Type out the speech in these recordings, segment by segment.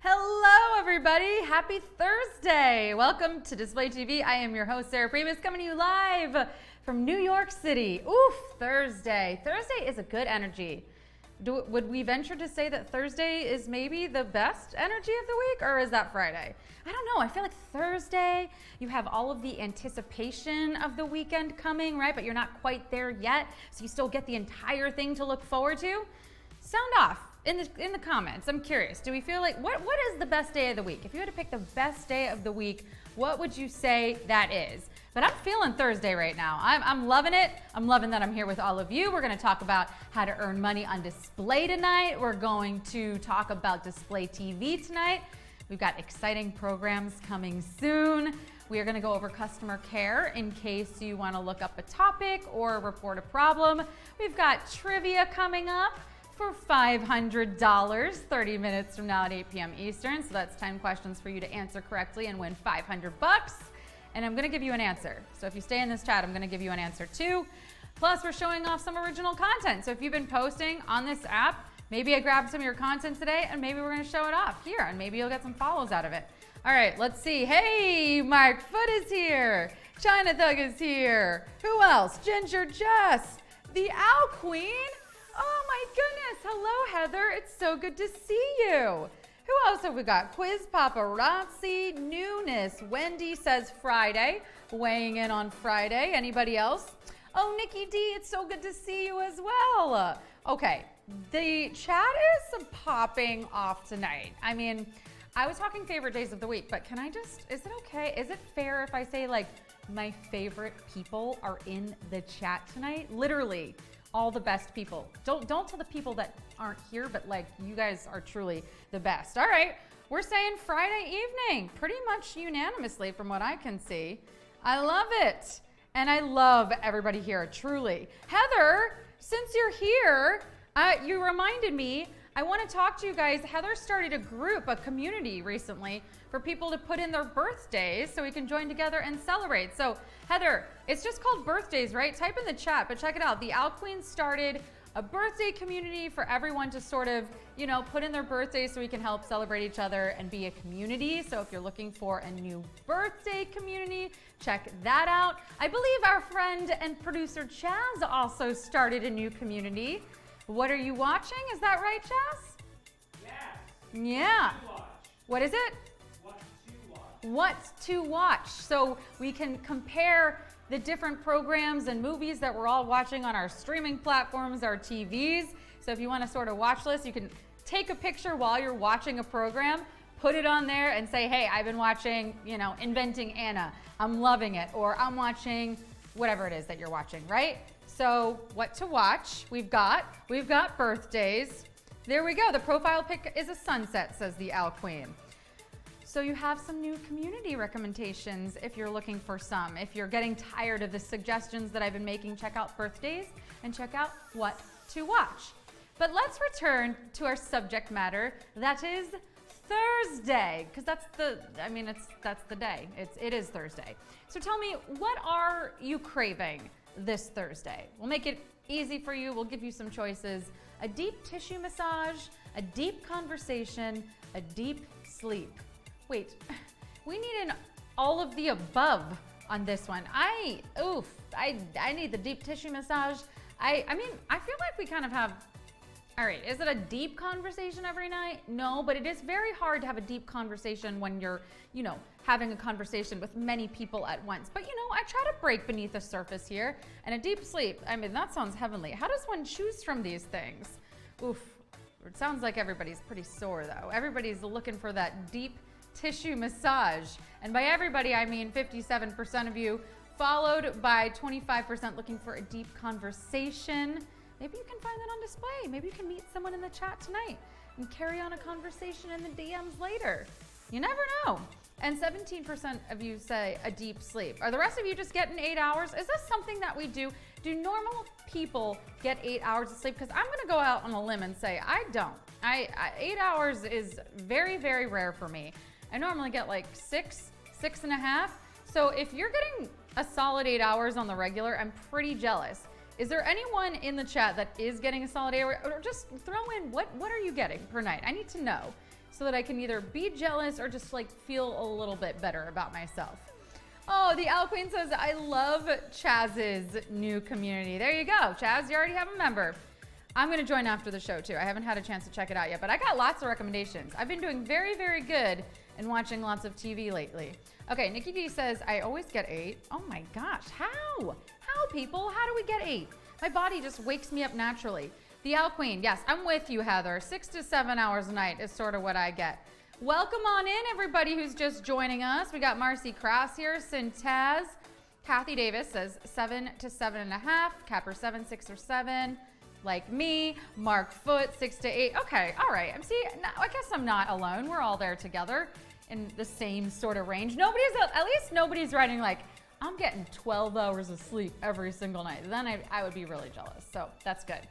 Hello, everybody. Happy Thursday. Welcome to Display TV. I am your host, Sarah Pribis, coming to you live from New York City. Oof, Thursday. Thursday is a good energy. Would we venture to say that Thursday is maybe the best energy of the week, or is that Friday? I don't know. I feel like Thursday, you have all of the anticipation of the weekend coming, right? But you're not quite there yet, so you still get the entire thing to look forward to. Sound off in the comments. I'm curious. Do we feel like, what is the best day of the week? If you had to pick the best day of the week, what would you say that is? But I'm feeling Thursday right now. I'm loving it. I'm loving that I'm here with all of you. We're going to talk about how to earn money on display tonight. We're going to talk about display TV tonight. We've got exciting programs coming soon. We are going to go over customer care in case you want to look up a topic or report a problem. We've got trivia coming up for $500, 30 minutes from now at 8 p.m. Eastern. So that's 10 questions for you to answer correctly and win $500. And I'm gonna give you an answer. So if you stay in this chat, I'm gonna give you an answer too. Plus, we're showing off some original content. So if you've been posting on this app, maybe I grabbed some of your content today and maybe we're gonna show it off here and maybe you'll get some follows out of it. All right, let's see. Hey, Mark Foot is here. China Thug is here. Who else? Ginger Jess, the Owl Queen. Oh my goodness, hello Heather, it's so good to see you. Who else have we got? Quiz Paparazzi, Newness, Wendy says Friday, weighing in on Friday. Anybody else? Oh, Nikki D, it's so good to see you as well. Okay, the chat is popping off tonight. I mean, I was talking favorite days of the week, but can I just, is it okay? Is it fair if I say like my favorite people are in the chat tonight? Literally. All the best people. Don't tell the people that aren't here, but like you guys are truly the best. All right, we're saying Friday evening, pretty much unanimously from what I can see. I love it. And I love everybody here, truly. Heather, since you're here, you reminded me, I want to talk to you guys. Heather started a group, a community recently for people to put in their birthdays so we can join together and celebrate. So Heather, it's just called birthdays, right? Type in the chat, but check it out. The Owl Queen started a birthday community for everyone to sort of, you know, put in their birthdays so we can help celebrate each other and be a community. So if you're looking for a new birthday community, check that out. I believe our friend and producer Chaz also started a new community. What are you watching? Is that right, Chaz? Yes. Yeah. What is it? What to watch. What to watch. So we can compare the different programs and movies that we're all watching on our streaming platforms, our TVs. So if you want to sort of watch list, you can take a picture while you're watching a program, put it on there and say, hey, I've been watching, you know, Inventing Anna. I'm loving it. Or I'm watching whatever it is that you're watching, right? So what to watch, we've got birthdays. There we go, the profile pic is a sunset, says the Owl Queen. So you have some new community recommendations if you're looking for some. If you're getting tired of the suggestions that I've been making, check out birthdays and check out what to watch. But let's return to our subject matter, that is Thursday, because that's the day, it is Thursday. So tell me, what are you craving this Thursday? We'll make it easy for you. We'll give you some choices. A deep tissue massage, a deep conversation, a deep sleep. Wait, we need an all of the above on this one. I need the deep tissue massage. I mean, I feel like we kind of have, all right, is it a deep conversation every night? No, but it is very hard to have a deep conversation when you're, you know, having a conversation with many people at once. But you know, I try to break beneath the surface here. And a deep sleep, I mean, that sounds heavenly. How does one choose from these things? Oof, it sounds like everybody's pretty sore though. Everybody's looking for that deep tissue massage. And by everybody, I mean 57% of you, followed by 25% looking for a deep conversation. Maybe you can find that on display. Maybe you can meet someone in the chat tonight and carry on a conversation in the DMs later. You never know. And 17% of you say a deep sleep. Are the rest of you just getting 8 hours? Is this something that we do? Do normal people get 8 hours of sleep? Because I'm gonna go out on a limb and say I don't. 8 hours is very, very rare for me. I normally get like 6.5. So if you're getting a solid 8 hours on the regular, I'm pretty jealous. Is there anyone in the chat that is getting a solid 8 hour? Or just throw in, what are you getting per night? I need to know. so that I can either be jealous or just like feel a little bit better about myself. Oh, the Al Queen says, I love Chaz's new community. There you go. Chaz, you already have a member. I'm going to join after the show too. I haven't had a chance to check it out yet, but I got lots of recommendations. I've been doing very, very good in watching lots of TV lately. Okay, Nikki D says, I always get 8. Oh my gosh, how? How, people? How do we get 8? My body just wakes me up naturally. The Al Queen, yes, I'm with you, Heather. 6 to 7 hours a night is sort of what I get. Welcome on in, everybody who's just joining us. We got Marcy Krause here, Sintaz. Kathy Davis says 7 to 7.5. Capper 7, 6 or 7. Like me. Mark Foot, 6 to 8. Okay, all right. I guess I'm not alone. We're all there together in the same sort of range. At least nobody's writing like, I'm getting 12 hours of sleep every single night. Then I would be really jealous. So that's good.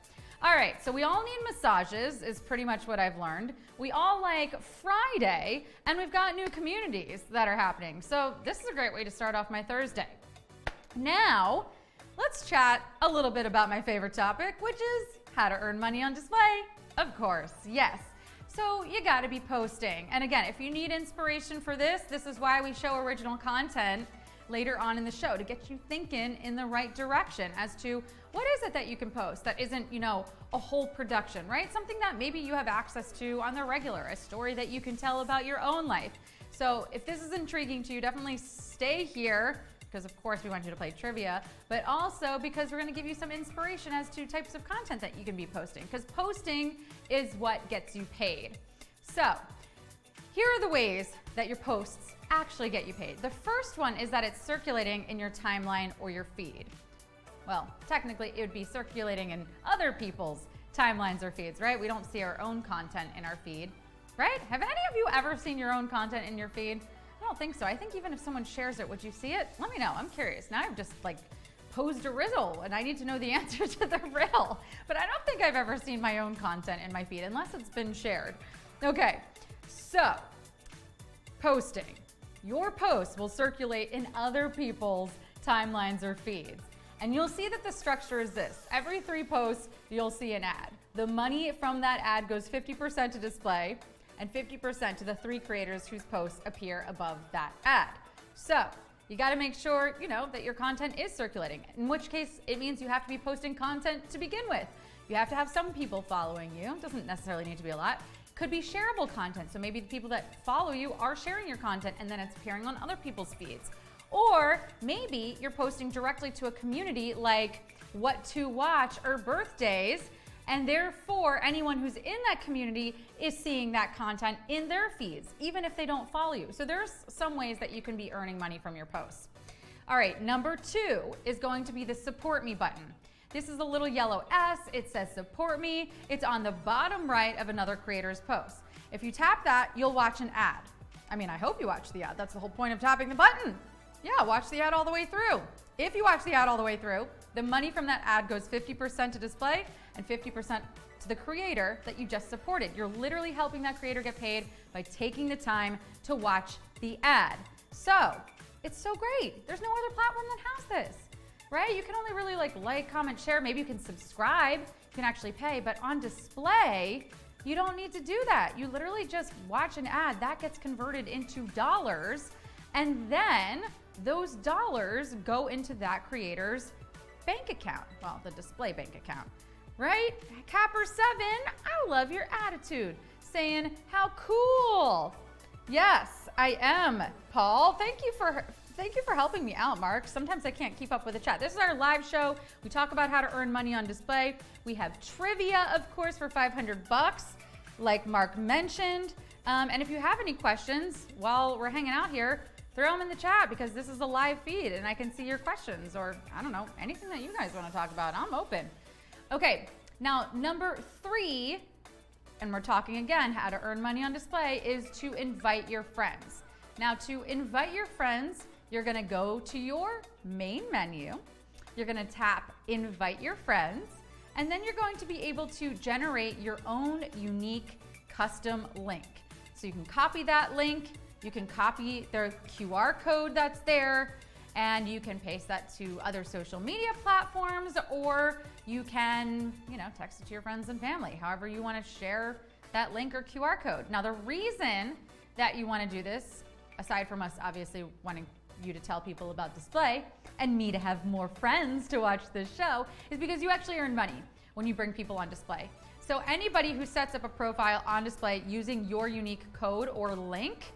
All right, so we all need massages is pretty much what I've learned. We all like Friday, and we've got new communities that are happening. So this is a great way to start off my Thursday. Now, let's chat a little bit about my favorite topic, which is how to earn money on display. Of course, yes. So you gotta be posting. And again, if you need inspiration for this is why we show original content later on in the show, to get you thinking in the right direction as to what is it that you can post that isn't, a whole production, right? Something that maybe you have access to on the regular, a story that you can tell about your own life. So if this is intriguing to you, definitely stay here, because of course we want you to play trivia, but also because we're gonna give you some inspiration as to types of content that you can be posting, because posting is what gets you paid. So here are the ways that your posts actually get you paid. The first one is that it's circulating in your timeline or your feed. Well, technically it would be circulating in other people's timelines or feeds, right? We don't see our own content in our feed, right? Have any of you ever seen your own content in your feed? I don't think so. I think even if someone shares it, would you see it? Let me know. I'm curious. Now I've just posed a riddle and I need to know the answer to the riddle. But I don't think I've ever seen my own content in my feed unless it's been shared. Okay, so posting. Your posts will circulate in other people's timelines or feeds. And you'll see that the structure is this. Every 3 posts, you'll see an ad. The money from that ad goes 50% to display and 50% to the 3 creators whose posts appear above that ad. So you gotta make sure, that your content is circulating, in which case it means you have to be posting content to begin with. You have to have some people following you. It doesn't necessarily need to be a lot. Could be shareable content. So maybe the people that follow you are sharing your content and then it's appearing on other people's feeds. Or maybe you're posting directly to a community like what to watch or birthdays, and therefore anyone who's in that community is seeing that content in their feeds, even if they don't follow you. So there's some ways that you can be earning money from your posts. All right, number 2 is going to be the support me button. This is a little yellow S. It says support me. It's on the bottom right of another creator's post. If you tap that, you'll watch an ad. I hope you watch the ad. That's the whole point of tapping the button. Yeah, watch the ad all the way through. If you watch the ad all the way through, the money from that ad goes 50% to display and 50% to the creator that you just supported. You're literally helping that creator get paid by taking the time to watch the ad. So it's so great. There's no other platform that has this, right? You can only really like, comment, share. Maybe you can subscribe. You can actually pay, but on display, you don't need to do that. You literally just watch an ad that gets converted into dollars, and then those dollars go into that creator's bank account. Well, the display bank account, right? Capper7, I love your attitude. Saying, how cool. Yes, I am, Paul. Thank you for helping me out, Mark. Sometimes I can't keep up with the chat. This is our live show. We talk about how to earn money on display. We have trivia, of course, for $500, like Mark mentioned. And if you have any questions while we're hanging out here, throw them in the chat, because this is a live feed and I can see your questions, or I don't know, anything that you guys want to talk about. I'm open. Okay, now number 3, and we're talking again how to earn money on display, is to invite your friends. Now to invite your friends, you're gonna go to your main menu, you're gonna tap invite your friends, and then you're going to be able to generate your own unique custom link. So you can copy that link, you can copy their QR code that's there, and you can paste that to other social media platforms, or you can, text it to your friends and family, however you want to share that link or QR code. Now, the reason that you want to do this, aside from us obviously wanting you to tell people about Display and me to have more friends to watch this show, is because you actually earn money when you bring people on Display. So anybody who sets up a profile on Display using your unique code or link,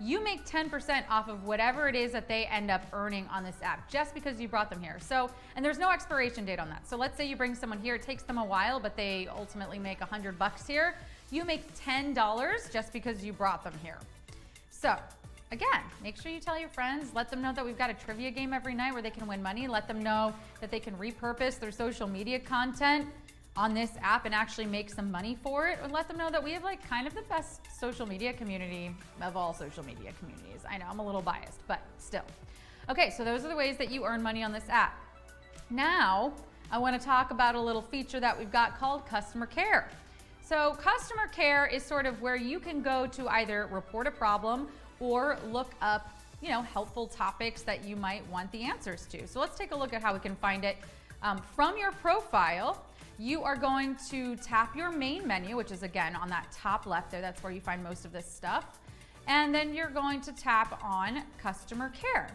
you make 10% off of whatever it is that they end up earning on this app just because you brought them here. So, and there's no expiration date on that. So let's say you bring someone here, it takes them a while, but they ultimately make $100 here. You make $10 just because you brought them here. So again, make sure you tell your friends, let them know that we've got a trivia game every night where they can win money. Let them know that they can repurpose their social media content on this app and actually make some money for it, and let them know that we have like kind of the best social media community of all social media communities. I know I'm a little biased, but still. Okay, so those are the ways that you earn money on this app. Now, I want to talk about a little feature that we've got called customer care. So customer care is sort of where you can go to either report a problem or look up, helpful topics that you might want the answers to. So let's take a look at how we can find it. From your profile, you are going to tap your main menu, which is again on that top left there. That's where you find most of this stuff. And then you're going to tap on customer care.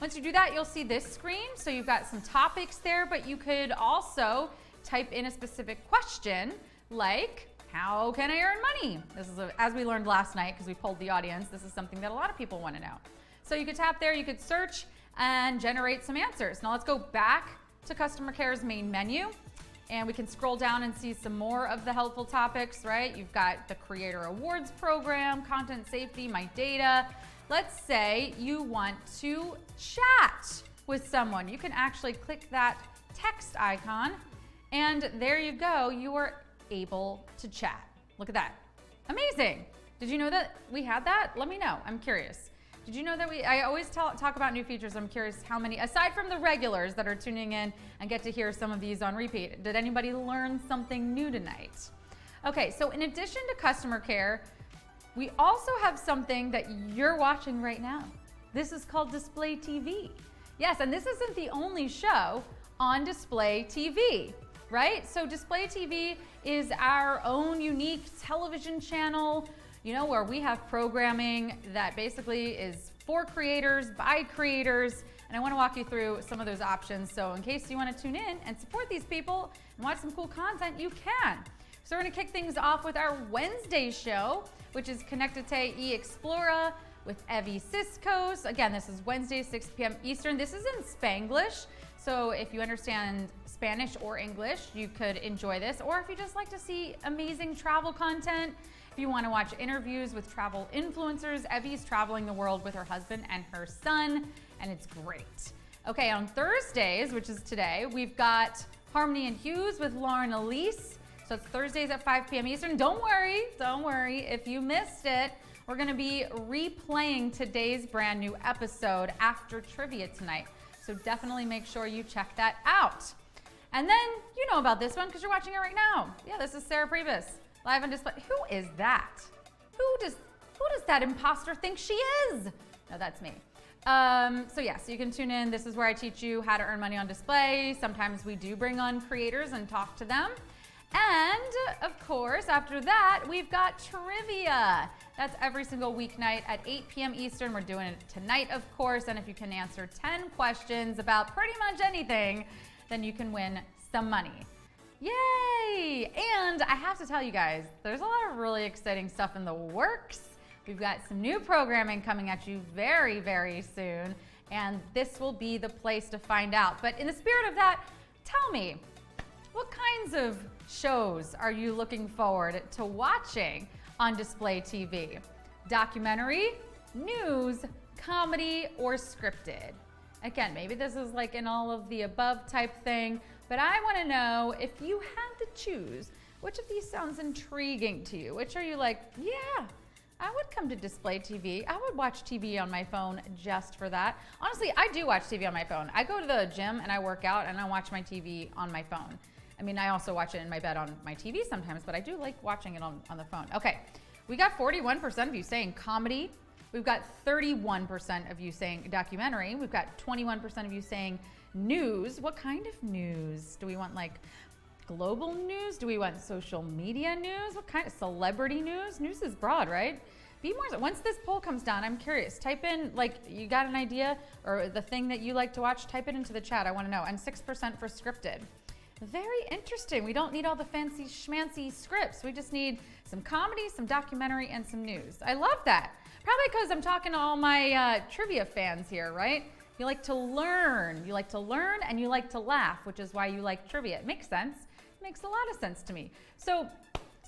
Once you do that, you'll see this screen. So you've got some topics there, but you could also type in a specific question like, how can I earn money? This is, as we learned last night, because we polled the audience, this is something that a lot of people want to know. So you could tap there, you could search and generate some answers. Now let's go back to customer care's main menu. And we can scroll down and see some more of the helpful topics, right? You've got the Creator Awards Program, Content Safety, My Data. Let's say you want to chat with someone. You can actually click that text icon, and there you go. You are able to chat. Look at that. Amazing. Did you know that we had that? Let me know. I'm curious. Did you know that I always talk about new features. I'm curious how many, aside from the regulars that are tuning in and get to hear some of these on repeat, did anybody learn something new tonight? Okay, so in addition to customer care, we also have something that you're watching right now. This is called Display TV. Yes, and this isn't the only show on Display TV, right? So Display TV is our own unique television channel, where we have programming that basically is for creators, by creators, and I want to walk you through some of those options. So in case you want to tune in and support these people and watch some cool content, you can. So we're going to kick things off with our Wednesday show, which is Conectate y Explora with Evie Ciscos. Again, this is Wednesday, 6 p.m. Eastern. This is in Spanglish, so if you understand Spanish or English, you could enjoy this. Or if you just like to see amazing travel content, if you want to watch interviews with travel influencers, Evie's traveling the world with her husband and her son, and it's great. Okay, on Thursdays, which is today, we've got Harmony and Hughes with Lauren Elise. So it's Thursdays at 5 p.m. Eastern. Don't worry if you missed it. We're going to be replaying today's brand new episode after trivia tonight. So definitely make sure you check that out. And then you know about this one because you're watching it right now. Yeah, this is Sarah Pribis. Live on Display. Who is that? Who does that imposter think she is? No, that's me. So you can tune in. This is where I teach you how to earn money on Display. Sometimes we do bring on creators and talk to them. And of course, after that, we've got trivia. That's every single weeknight at 8 p.m. Eastern. We're doing it tonight, of course. And if you can answer 10 questions about pretty much anything, then you can win some money. Yay! And I have to tell you guys, there's a lot of really exciting stuff in the works. We've got some new programming coming at you very, very soon, and this will be the place to find out. But in the spirit of that, tell me, what kinds of shows are you looking forward to watching on Display TV? Documentary, news, comedy, or scripted? Again, maybe this is like an all of the above type thing, but I want to know if you had to choose, which of these sounds intriguing to you? Which are you like, yeah, I would come to Display TV. I would watch TV on my phone just for that. Honestly, I do watch TV on my phone. I go to the gym and I work out and I watch my TV on my phone. I mean, I also watch it in my bed on my TV sometimes, but I do like watching it on the phone. Okay, we got 41% of you saying comedy. We've got 31% of you saying documentary. We've got 21% of you saying news. What kind of news? Do we want like global news? Do we want social media news? What kind of celebrity news? News is broad, right? Be more, once this poll comes down, I'm curious. Type in, like, you got an idea or the thing that you like to watch, type it into the chat. I want to know. And 6% for scripted. Very interesting. We don't need all the fancy schmancy scripts. We just need some comedy, some documentary, and some news. I love that. Probably because I'm talking to all my trivia fans here, right? You like to learn. You like to learn and you like to laugh, which is why you like trivia. It makes sense. It makes a lot of sense to me. So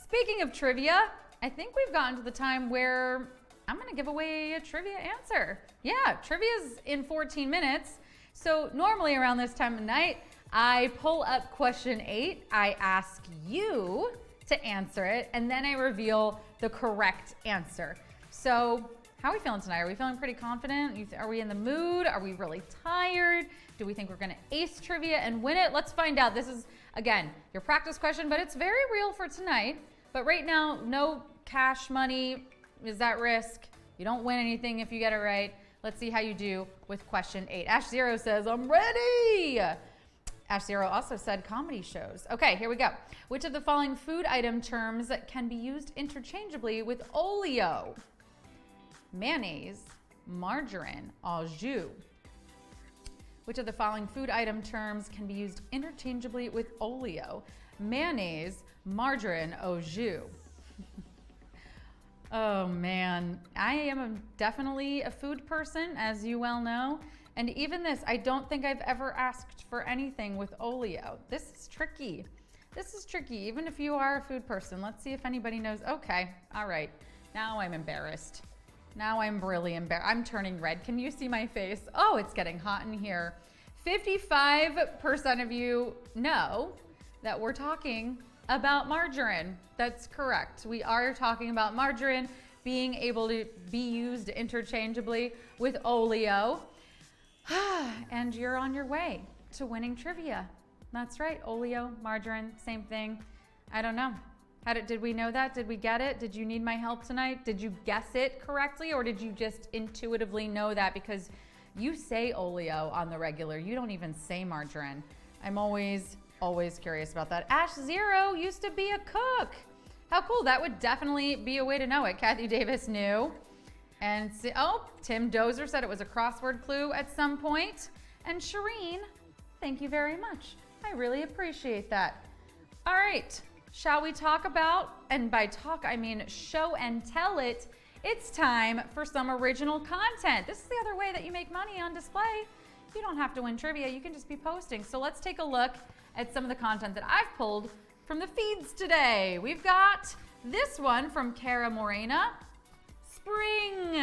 speaking of trivia, I think we've gotten to the time where I'm going to give away a trivia answer. Yeah, trivia's in 14 minutes. So normally around this time of night, I pull up question 8. I ask you to answer it, and then I reveal the correct answer. So how are we feeling tonight? Are we feeling pretty confident? Are we in the mood? Are we really tired? Do we think we're going to ace trivia and win it? Let's find out. This is, again, your practice question, but it's very real for tonight. But right now, no cash money is at risk. You don't win anything if you get it right. Let's see how you do with question 8. Ash Zero says, I'm ready. Ash Zero also said comedy shows. Okay, here we go. Which of the following food item terms can be used interchangeably with oleo? Mayonnaise, margarine, au jus. Which of the following food item terms can be used interchangeably with oleo? Mayonnaise, margarine, au jus. Oh man, I am definitely a food person, as you well know. And even this, I don't think I've ever asked for anything with oleo. This is tricky. This is tricky, even if you are a food person. Let's see if anybody knows. Okay, all right. Now I'm embarrassed. Now I'm really embarrassed. I'm turning red. Can you see my face? Oh, it's getting hot in here. 55% of you know that we're talking about margarine. That's correct. We are talking about margarine being able to be used interchangeably with oleo. And you're on your way to winning trivia. That's right, oleo, margarine, same thing. I don't know. Did we know that? Did we get it? Did you need my help tonight? Did you guess it correctly, or did you just intuitively know that because you say oleo on the regular? You don't even say margarine. I'm always curious about that. Ash Zero used to be a cook. How cool. That would definitely be a way to know it. Kathy Davis knew. And Tim Dozer said it was a crossword clue at some point. And Shireen, thank you very much. I really appreciate that. All right, shall we talk about, and by talk I mean show and tell it, it's time for some original content. This is the other way that you make money on display. You don't have to win trivia, you can just be posting. So let's take a look at some of the content that I've pulled from the feeds today. We've got this one from Cara Morena. Spring,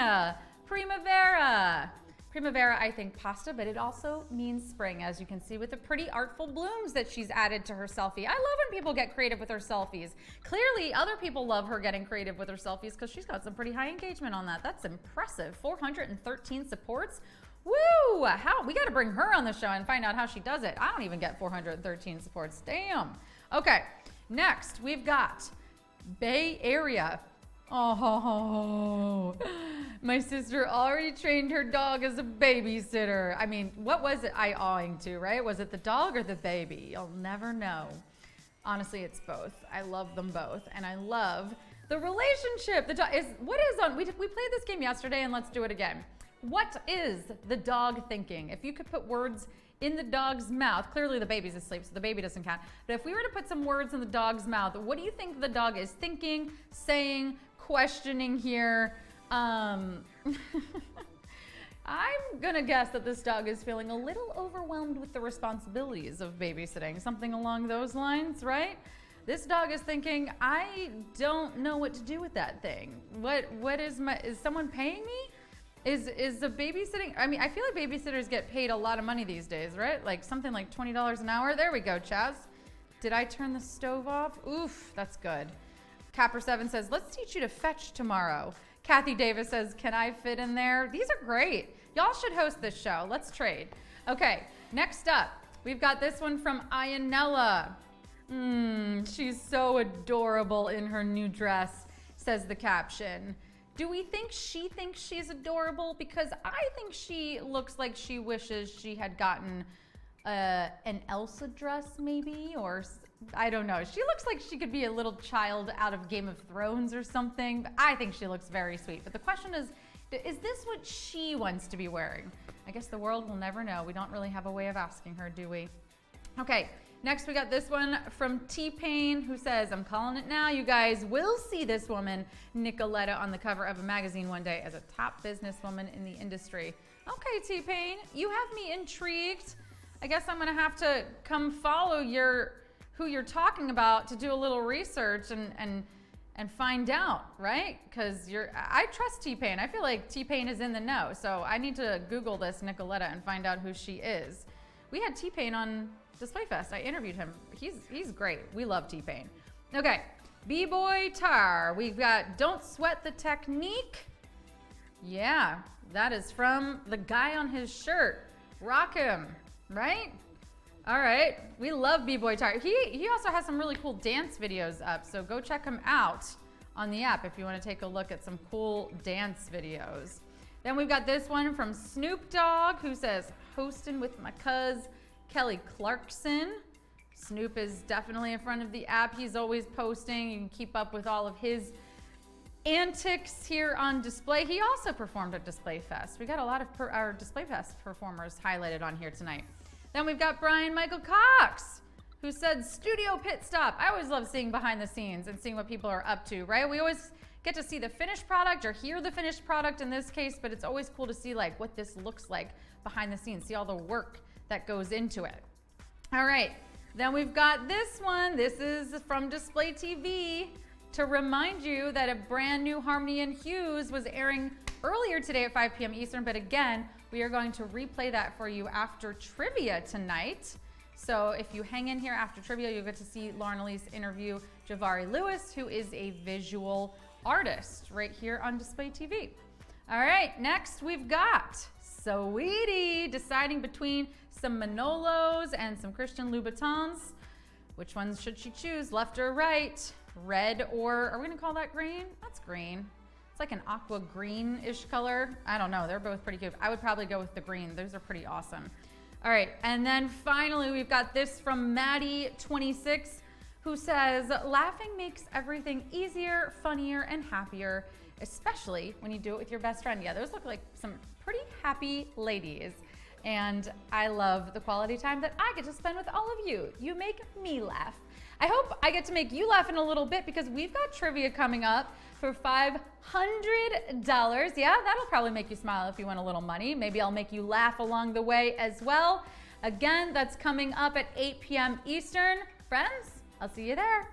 primavera. Primavera, I think pasta, but it also means spring, as you can see with the pretty artful blooms that she's added to her selfie. I love when people get creative with their selfies. Clearly, other people love her getting creative with her selfies because she's got some pretty high engagement on that. That's impressive. 413 supports. Woo! We got to bring her on the show and find out how she does it. I don't even get 413 supports. Damn. Okay, next we've got Bay Area. Oh, my sister already trained her dog as a babysitter. I mean, what was it I awing to, right? Was it the dog or the baby? You'll never know. Honestly, it's both. I love them both. And I love the relationship. We played this game yesterday and let's do it again. What is the dog thinking? If you could put words in the dog's mouth, clearly the baby's asleep, so the baby doesn't count. But if we were to put some words in the dog's mouth, what do you think the dog is thinking, saying, questioning here? I'm gonna guess that this dog is feeling a little overwhelmed with the responsibilities of babysitting, something along those lines, right? This dog is thinking, I don't know what to do with that thing. Is someone paying me? Is the babysitting, I mean, I feel like babysitters get paid a lot of money these days, right? Like something like $20 an hour. There we go, Chaz. Did I turn the stove off? Oof, that's good. Capper7 says, let's teach you to fetch tomorrow. Kathy Davis says, can I fit in there? These are great. Y'all should host this show. Let's trade. Okay, next up, we've got this one from Ianella. She's so adorable in her new dress, says the caption. Do we think she thinks she's adorable? Because I think she looks like she wishes she had gotten an Elsa dress maybe, or I don't know. She looks like she could be a little child out of Game of Thrones or something. But I think she looks very sweet. But the question is this what she wants to be wearing? I guess the world will never know. We don't really have a way of asking her, do we? Okay, next we got this one from T-Pain, who says, I'm calling it now, you guys will see this woman, Nicoletta, on the cover of a magazine one day as a top businesswoman in the industry. Okay, T-Pain, you have me intrigued. I guess I'm gonna have to come follow who you're talking about to do a little research and find out, right? Because I trust T-Pain. I feel like T-Pain is in the know, so I need to Google this Nicoletta and find out who she is. We had T-Pain on Display Fest. I interviewed him. He's great. We love T-Pain. Okay, B-Boy Tar. We've got Don't Sweat the Technique. Yeah, that is from the guy on his shirt. Rock him, right? All right, we love B-Boy Tar. He also has some really cool dance videos up, so go check him out on the app if you want to take a look at some cool dance videos. Then we've got this one from Snoop Dogg, who says, hosting with my cuz Kelly Clarkson. Snoop is definitely in front of the app. He's always posting. You can keep up with all of his antics here on display. He also performed at Display Fest. We got a lot of our Display Fest performers highlighted on here tonight. Then we've got Brian Michael Cox, who said studio pit stop. I always love seeing behind the scenes and seeing what people are up to, right? We always get to see the finished product or hear the finished product in this case, but it's always cool to see like what this looks like behind the scenes, see all the work that goes into it. All right, then we've got this one. This is from Display TV to remind you that a brand new Harmony and Hues was airing earlier today at 5 p.m. Eastern, but again, we are going to replay that for you after trivia tonight. So if you hang in here after trivia, you'll get to see Lauren Elise interview Javari Lewis, who is a visual artist right here on Display TV. All right, next we've got Saweetie deciding between some Manolos and some Christian Louboutins. Which ones should she choose, left or right? Red or, are we gonna call that green? That's green. It's like an aqua green-ish color. I don't know, they're both pretty cute. I would probably go with the green. Those are pretty awesome. All right, and then finally we've got this from Maddie26, who says, laughing makes everything easier, funnier, and happier, especially when you do it with your best friend. Yeah, those look like some pretty happy ladies. And I love the quality time that I get to spend with all of you. You make me laugh. I hope I get to make you laugh in a little bit because we've got trivia coming up for $500. Yeah, that'll probably make you smile if you want a little money. Maybe I'll make you laugh along the way as well. Again, that's coming up at 8 p.m. Eastern. Friends, I'll see you there.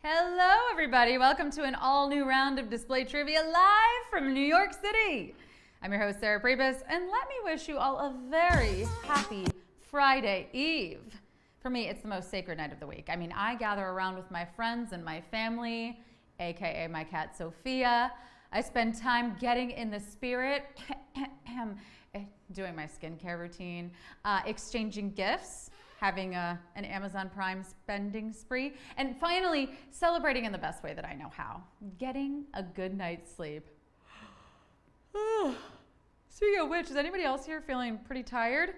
Hello, everybody. Welcome to an all-new round of Display Trivia live from New York City. I'm your host, Sarah Pribis, and let me wish you all a very happy Friday Eve. For me, it's the most sacred night of the week. I mean, I gather around with my friends and my family, aka my cat Sophia. I spend time getting in the spirit, doing my skincare routine, exchanging gifts, having an Amazon Prime spending spree, and finally celebrating in the best way that I know how, getting a good night's sleep. Speaking of which, is anybody else here feeling pretty tired?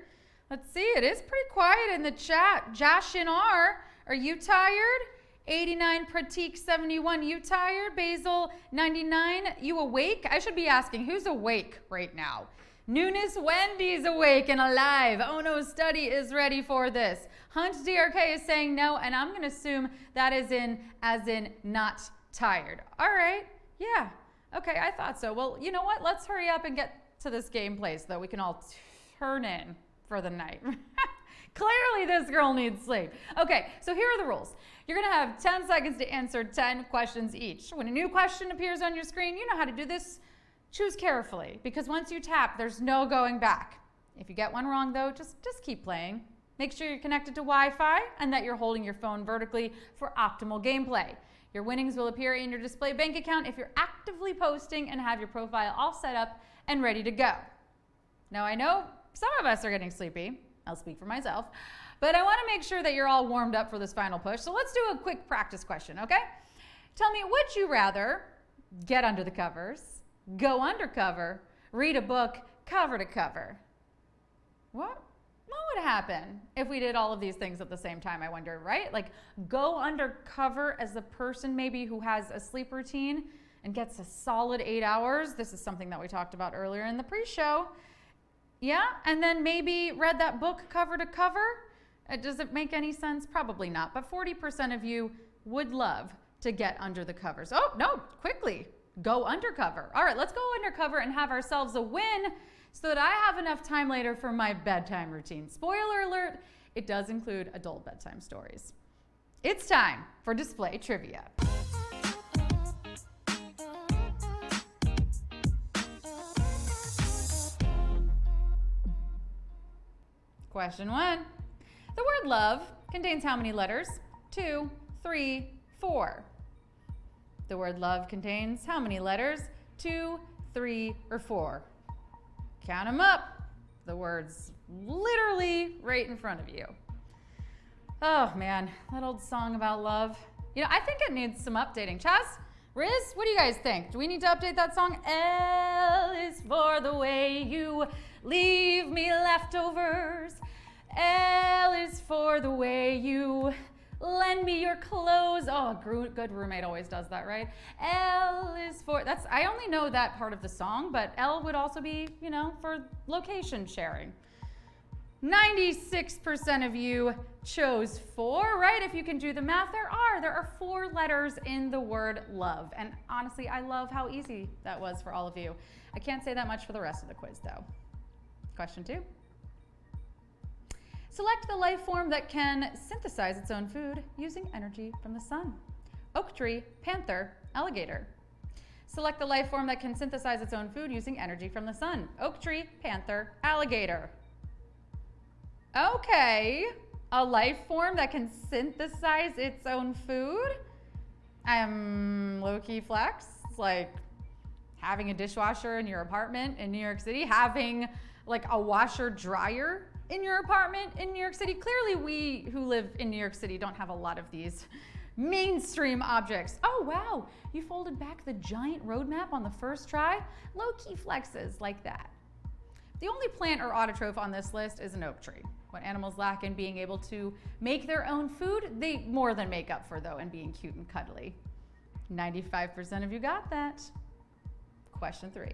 Let's see, it is pretty quiet in the chat. Josh in R, are you tired? 89 Pratik 71, you tired? Basil 99, you awake? I should be asking, who's awake right now? Newness Wendy's awake and alive. Oh no, study is ready for this. Hunt DRK is saying no, and I'm gonna assume that is as in not tired. All right, yeah, okay, I thought so. Well, you know what? Let's hurry up and get to this gameplay so that we can all turn in for the night. Clearly this girl needs sleep. Okay, so here are the rules. You're gonna have 10 seconds to answer 10 questions each. When a new question appears on your screen, you know how to do this. Choose carefully, because once you tap, there's no going back. If you get one wrong though, just keep playing. Make sure you're connected to Wi-Fi and that you're holding your phone vertically for optimal gameplay. Your winnings will appear in your display bank account if you're actively posting and have your profile all set up and ready to go. Now I know some of us are getting sleepy. I'll speak for myself, but I want to make sure that you're all warmed up for this final push. So let's do a quick practice question, okay? Tell me, would you rather get under the covers, go undercover, read a book cover to cover? What would happen if we did all of these things at the same time, I wonder, right? Like go undercover as the person maybe who has a sleep routine and gets a solid 8 hours. This is something that we talked about earlier in the pre-show. Yeah, and then maybe read that book cover to cover. Does it make any sense? Probably not, but 40% of you would love to get under the covers. Oh, no, quickly. Go undercover. All right, let's go undercover and have ourselves a win so that I have enough time later for my bedtime routine. Spoiler alert, it does include adult bedtime stories. It's time for display trivia. Question 1. The word love contains how many letters? 2, 3, 4. The word love contains how many letters? 2, 3, or 4? Count them up. The word's literally right in front of you. Oh man, that old song about love. You know, I think it needs some updating. Chaz, Riz, what do you guys think? Do we need to update that song? L is for the way you leave me leftovers. L is for the way you lend me your clothes. Oh, a good roommate always does that, right? L is for, I only know that part of the song, but L would also be, you know, for location sharing. 96% of you chose 4, right? If you can do the math, there are 4 letters in the word love. And honestly, I love how easy that was for all of you. I can't say that much for the rest of the quiz though. Question 2. Select the life form that can synthesize its own food using energy from the sun. Oak tree, panther, alligator. Select the life form that can synthesize its own food using energy from the sun. Oak tree, panther, alligator. Okay, a life form that can synthesize its own food? Low-key flex. It's like having a dishwasher in your apartment in New York City, having like a washer dryer in your apartment in New York City. Clearly we who live in New York City don't have a lot of these mainstream objects. Oh wow, you folded back the giant roadmap on the first try? Low-key flexes like that. The only plant or autotroph on this list is an oak tree. What animals lack in being able to make their own food, they more than make up for though in being cute and cuddly. 95% of you got that. Question 3.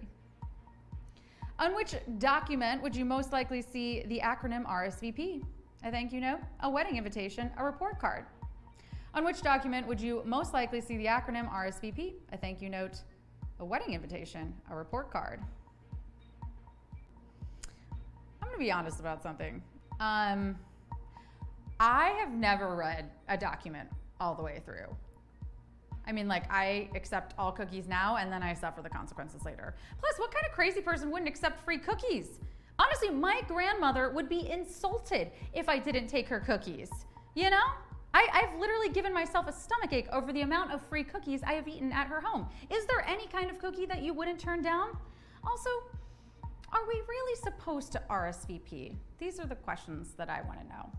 On which document would you most likely see the acronym RSVP? A thank you note, a wedding invitation, a report card. On which document would you most likely see the acronym RSVP? A thank you note, a wedding invitation, a report card. I'm gonna be honest about something. I have never read a document all the way through. I mean, like, I accept all cookies now and then I suffer the consequences later. Plus, what kind of crazy person wouldn't accept free cookies? Honestly, my grandmother would be insulted if I didn't take her cookies. You know? I've literally given myself a stomachache over the amount of free cookies I have eaten at her home. Is there any kind of cookie that you wouldn't turn down? Also, are we really supposed to RSVP? These are the questions that I want to know.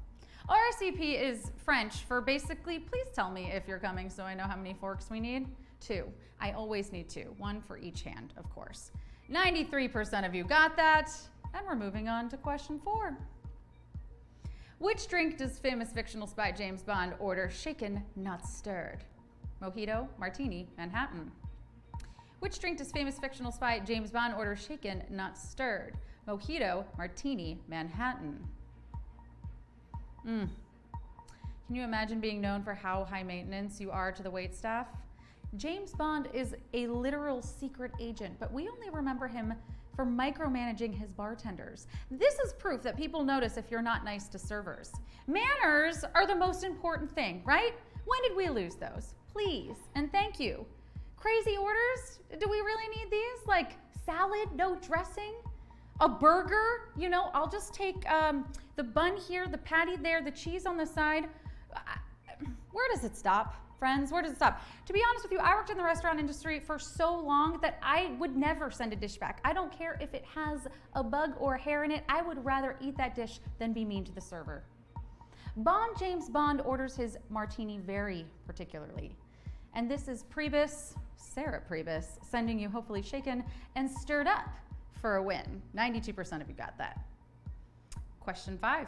RSVP is French for basically, please tell me if you're coming so I know how many forks we need. 2. I always need 2. 1 for each hand, of course. 93% of you got that. And we're moving on to question 4. Which drink does famous fictional spy James Bond order shaken, not stirred? Mojito, martini, Manhattan. Which drink does famous fictional spy James Bond order shaken, not stirred? Mojito, martini, Manhattan. Can you imagine being known for how high maintenance you are to the wait staff? James Bond is a literal secret agent, but we only remember him for micromanaging his bartenders. This is proof that people notice if you're not nice to servers. Manners are the most important thing, right? When did we lose those? Please and thank you. Crazy orders? Do we really need these? Like salad, no dressing? A burger? You know, I'll just take the bun here, the patty there, the cheese on the side. Where does it stop? Friends, where does it stop? To be honest with you, I worked in the restaurant industry for so long that I would never send a dish back. I don't care if it has a bug or a hair in it. I would rather eat that dish than be mean to the server. James Bond orders his martini very particularly. And this is Pribis, Sarah Pribis, sending you hopefully shaken and stirred up for a win. 92% of you got that. Question 5.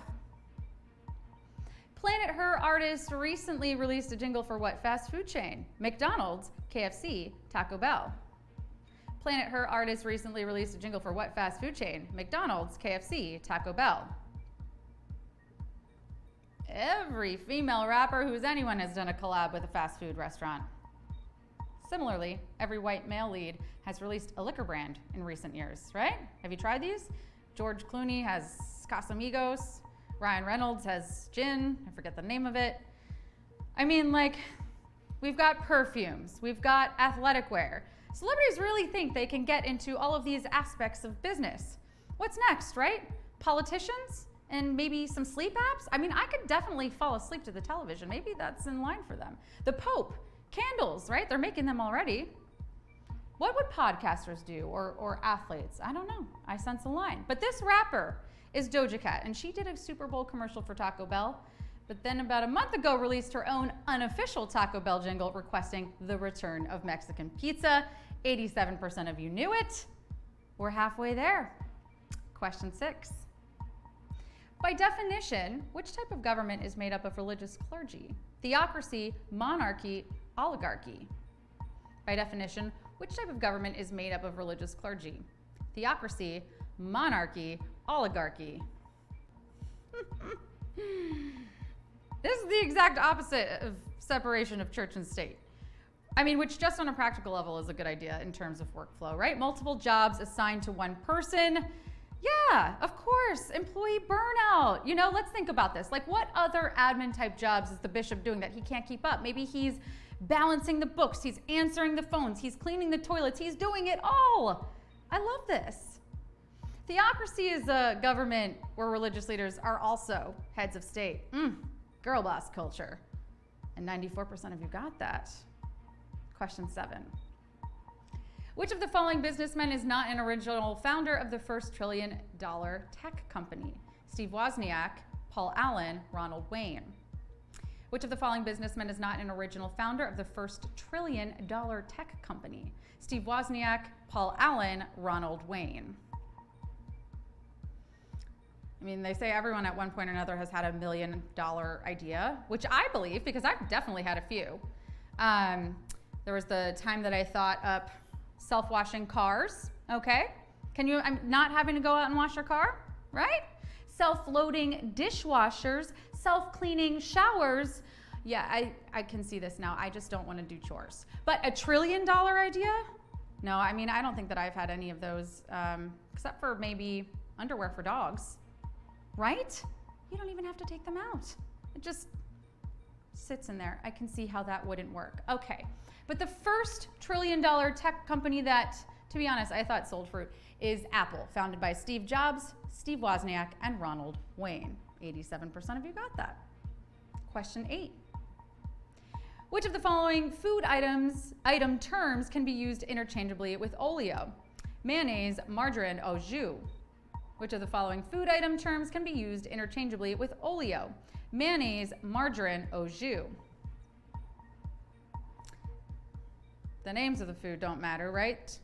Planet Her artist recently released a jingle for what fast food chain? McDonald's, KFC, Taco Bell. Planet Her artist recently released a jingle for what fast food chain? McDonald's, KFC, Taco Bell. Every female rapper who's anyone has done a collab with a fast food restaurant. Similarly, every white male lead has released a liquor brand in recent years, right? Have you tried these? George Clooney has Casamigos. Ryan Reynolds has gin, I forget the name of it. I mean, like, we've got perfumes, we've got athletic wear. Celebrities really think they can get into all of these aspects of business. What's next, right? Politicians and maybe some sleep apps? I mean, I could definitely fall asleep to the television. Maybe that's in line for them. The Pope, candles, right? They're making them already. What would podcasters do or athletes? I don't know. I sense a line. But this rapper is Doja Cat, and she did a Super Bowl commercial for Taco Bell, but then about a month ago released her own unofficial Taco Bell jingle requesting the return of Mexican pizza. 87% of you knew it. We're halfway there. Question 6. By definition, which type of government is made up of religious clergy? Theocracy, monarchy, oligarchy. By definition, which type of government is made up of religious clergy? Theocracy, monarchy, oligarchy. This is the exact opposite of separation of church and state. I mean, which just on a practical level is a good idea in terms of workflow, right? Multiple jobs assigned to one person. Yeah, of course, employee burnout. You know, let's think about this. Like, what other admin type jobs is the bishop doing that he can't keep up? Maybe he's balancing the books, he's answering the phones, he's cleaning the toilets, he's doing it all. I love this. Theocracy is a government where religious leaders are also heads of state. Girl boss culture. And 94% of you got that. Question 7. Which of the following businessmen is not an original founder of the first $1 trillion tech company? Steve Wozniak, Paul Allen, Ronald Wayne. Which of the following businessmen is not an original founder of the first $1 trillion tech company? Steve Wozniak, Paul Allen, Ronald Wayne. I mean, they say everyone at one point or another has had $1 million idea, which I believe because I've definitely had a few. There was the time that I thought up self-washing cars, okay? I'm not having to go out and wash your car, right? Self-loading dishwashers, self-cleaning showers. Yeah, I can see this now. I just don't want to do chores. But $1 trillion idea? No, I mean, I don't think that I've had any of those, except for maybe underwear for dogs. Right? You don't even have to take them out. sits in there. I can see how that wouldn't work. Okay, but the first trillion tech company that, to be honest, I thought sold fruit is Apple, founded by Steve Jobs, Steve Wozniak, and Ronald Wayne. 87% of you got that. Question 8. Which of the following food item terms can be used interchangeably with oleo? Mayonnaise, margarine, au jus. Which of the following food item terms can be used interchangeably with oleo? Mayonnaise, margarine, au jus. The names of the food don't matter, right?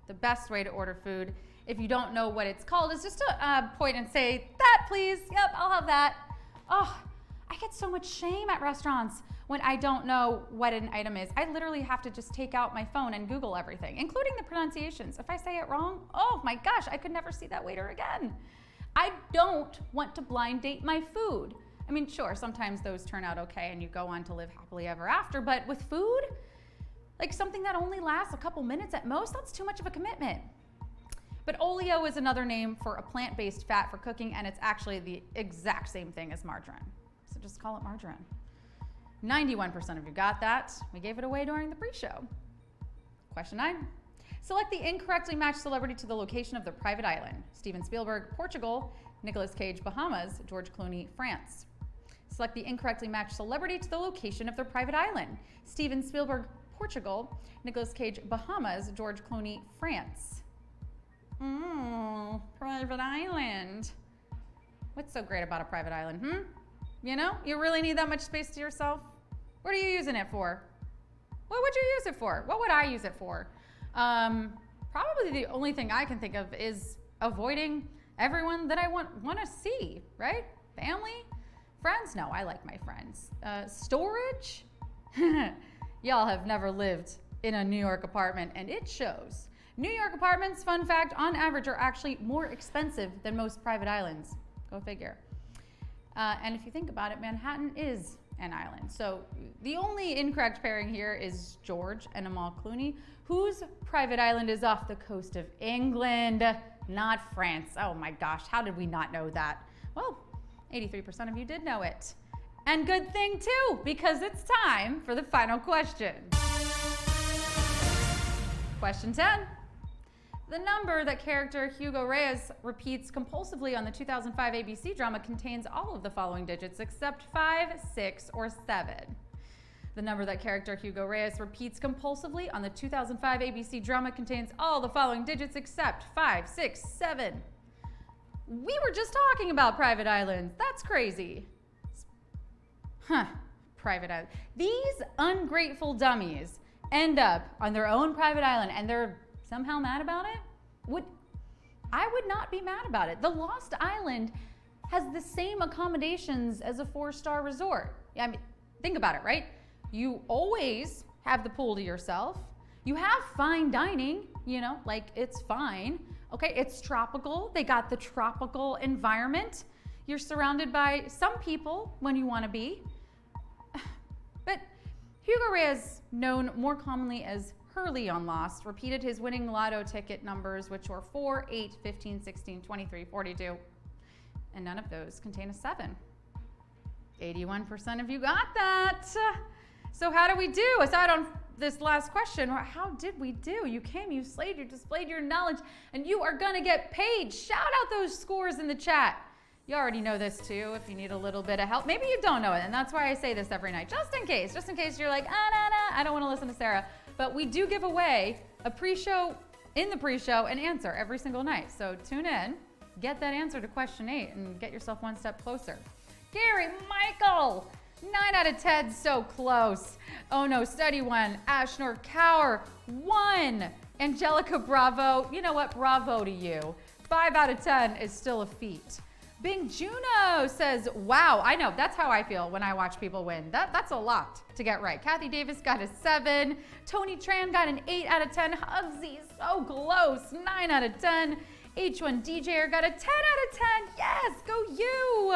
The best way to order food, if you don't know what it's called, is just to point and say, that please, yep, I'll have that. Oh, I get so much shame at restaurants when I don't know what an item is. I literally have to just take out my phone and Google everything, including the pronunciations. If I say it wrong, oh my gosh, I could never see that waiter again. I don't want to blind date my food. I mean, sure, sometimes those turn out okay and you go on to live happily ever after, but with food, like something that only lasts a couple minutes at most, that's too much of a commitment. But oleo is another name for a plant-based fat for cooking, and it's actually the exact same thing as margarine. So just call it margarine. 91% of you got that. We gave it away during the pre-show. Question 9. Select the incorrectly matched celebrity to the location of their private island. Steven Spielberg, Portugal. Nicolas Cage, Bahamas. George Clooney, France. Select the incorrectly matched celebrity to the location of their private island. Steven Spielberg, Portugal. Nicolas Cage, Bahamas. George Clooney, France. Private island. What's so great about a private island, You know, you really need that much space to yourself? What are you using it for? What would you use it for? What would I use it for? Probably the only thing I can think of is avoiding everyone that I want to see, right? Family? Friends? No, I like my friends. Storage? Y'all have never lived in a New York apartment, and it shows. New York apartments, fun fact, on average are actually more expensive than most private islands. Go figure. And if you think about it, Manhattan is an island. So the only incorrect pairing here is George and Amal Clooney, whose private island is off the coast of England, not France. Oh my gosh, how did we not know that? Well, 83% of you did know it. And good thing too, because it's time for the final question. Question 10. The number that character Hugo Reyes repeats compulsively on the 2005 ABC drama contains all of the following digits except 5, 6, or 7. The number that character Hugo Reyes repeats compulsively on the 2005 ABC drama contains all the following digits except 5, 6, 7. We were just talking about private islands. That's crazy. Private island. These ungrateful dummies end up on their own private island and they're somehow mad about it? I would not be mad about it. The Lost Island has the same accommodations as a 4-star resort. I mean, think about it, right? You always have the pool to yourself. You have fine dining, like it's fine. Okay, it's tropical. They got the tropical environment. You're surrounded by some people when you want to be. But Hugo Reyes, known more commonly as Hurley on Lost, repeated his winning lotto ticket numbers, which were 4, 8, 15, 16, 23, 42. And none of those contain a 7. 81% of you got that. So how do we do? Aside on this last question, how did we do? You came, you slayed, you displayed your knowledge, and you are gonna get paid. Shout out those scores in the chat. You already know this too, if you need a little bit of help. Maybe you don't know it, and that's why I say this every night, just in case you're like, I don't wanna listen to Sarah. But we do give away a pre-show in the pre-show an answer every single night. So tune in, get that answer to question 8, and get yourself one step closer. Gary, Michael, 9 out of 10, so close. Oh no, Steady 1, Ashnor Cower, 1. Angelica, bravo. You know what, bravo to you. 5 out of 10 is still a feat. Bing Juno says, wow, I know, that's how I feel when I watch people win. That's a lot to get right. Kathy Davis got a 7. Tony Tran got an 8 out of 10. Hugsy, so close, 9 out of 10. H1 DJer got a 10 out of 10. Yes, go you.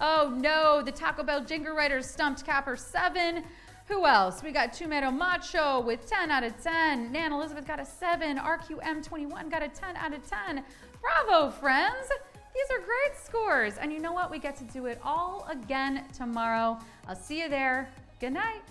Oh no, the Taco Bell Jinger Writers stumped Capper 7. Who else? We got Tumero Macho with 10 out of 10. Nan Elizabeth got a 7. RQM21 got a 10 out of 10. Bravo, friends. These are great scores. And you know what? We get to do it all again tomorrow. I'll see you there. Good night.